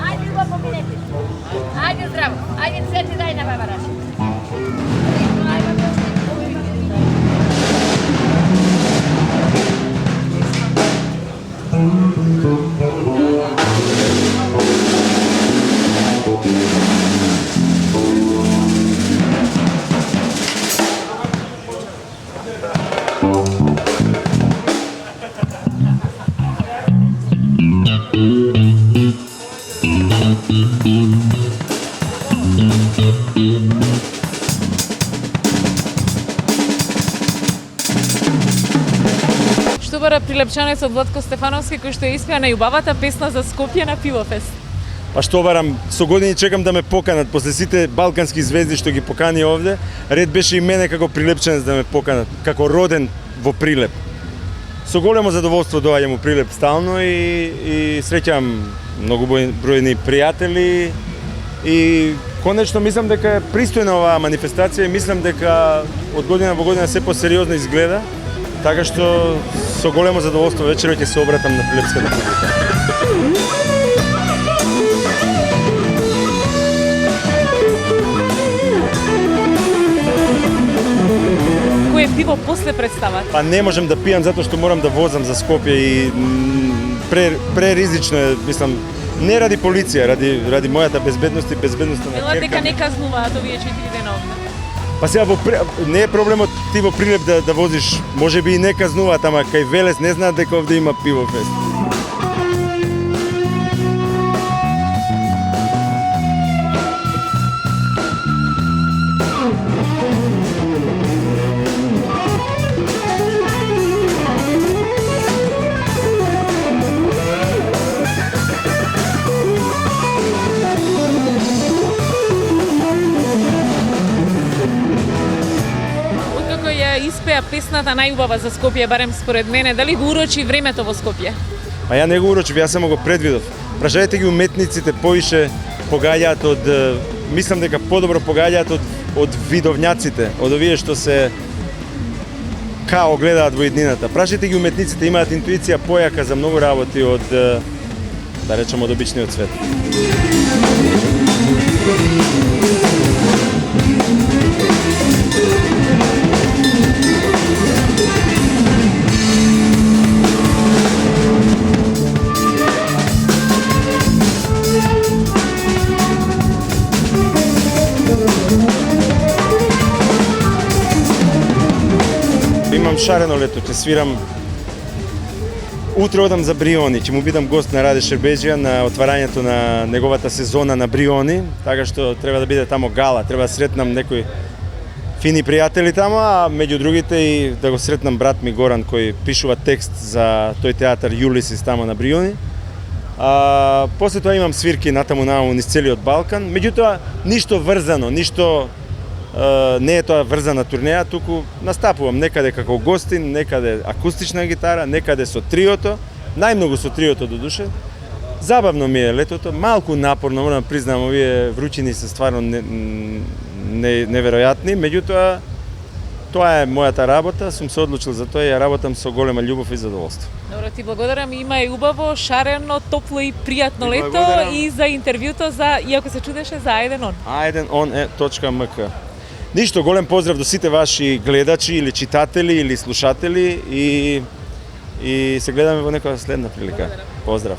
Ajde, Ljubav, pominete. Ajde, zdravo. Ajde, cveti daj na baba Raša. Што бара прилепчанец од Владко Стефановски кој што испеа најубавата песна за Скопје на Пивофест? Па што барам, со години чекам да ме поканат, после сите балкански звезди што ги покани овде, ред беше и мене како прилепчанец да ме поканат, како роден во Прилеп. Со големо задоволство доаѓам во Прилеп стално и среќам многу бројни пријатели и конечно мислам дека е пристојна оваа манифестација и мислам дека од година во година се посериозно изгледа, така што со големо задоволство вечерва ќе се обратам на прилепската публика. Кое пиво после представата? Па не можам да пијам затоа што морам да возам за Скопје и преризично е, мислам, не ради полиција, ради мојата безбедност и безбедноста на Вела дека ќерка ми. не кажнуваат овие 4 дена овде. Па сега не е проблемот ти во Прилеп да возиш, може би и не казнуваат, ама кај Велес не знаат дека овде има Пивофест. Откако ја испеа песната најубава за Скопје, барем според мене, дали го урочи времето во Скопје? Па ја не го урочив, јас само го предвидов. Прашајте ги уметниците, поише погаѓаат од, мислам дека подобро погаѓаат од видовњаците, од овие што се као гледаат во иднината. Прашајте ги уметниците, имаат интуиција појака за многу работи од, да речем, од обичниот свет. Имам шарено лето, ќе свирам. Утре одам за Бриони, ќе му бидам гост на Раде Шербеџија на отварањето на неговата сезона на Бриони, така што треба да биде тамо гала, треба да сретнам некои фини пријатели тамо, а меѓу другите и да го сретнам брат ми Горан кој пишува текст за тој театар Јулисис тамо на Бриони. После тоа имам свирки натаму нааму низ целиот Балкан, меѓутоа ништо врзано, ништо не е тоа врзана турнеја, туку настапувам некаде како гостин, некаде акустична гитара, некаде со триото, најмногу со триото до душе. Забавно ми е летото, малку напорно, морам да признам, овие вручини се стварно неверојатни, меѓутоа тоа е мојата работа, сум се одлучил за тоа и ја работам со голема llубов и задоволство. Добро, ти благодарам, има и убаво, шарено, топло и пријатно лето благодарам. и за интервјуто за, иако се чудеше, за A1On. A1on.mk. Ништо, голем поздрав до сите ваши гледачи или читатели или слушатели и се гледаме во некоја следна прилика. Поздрав.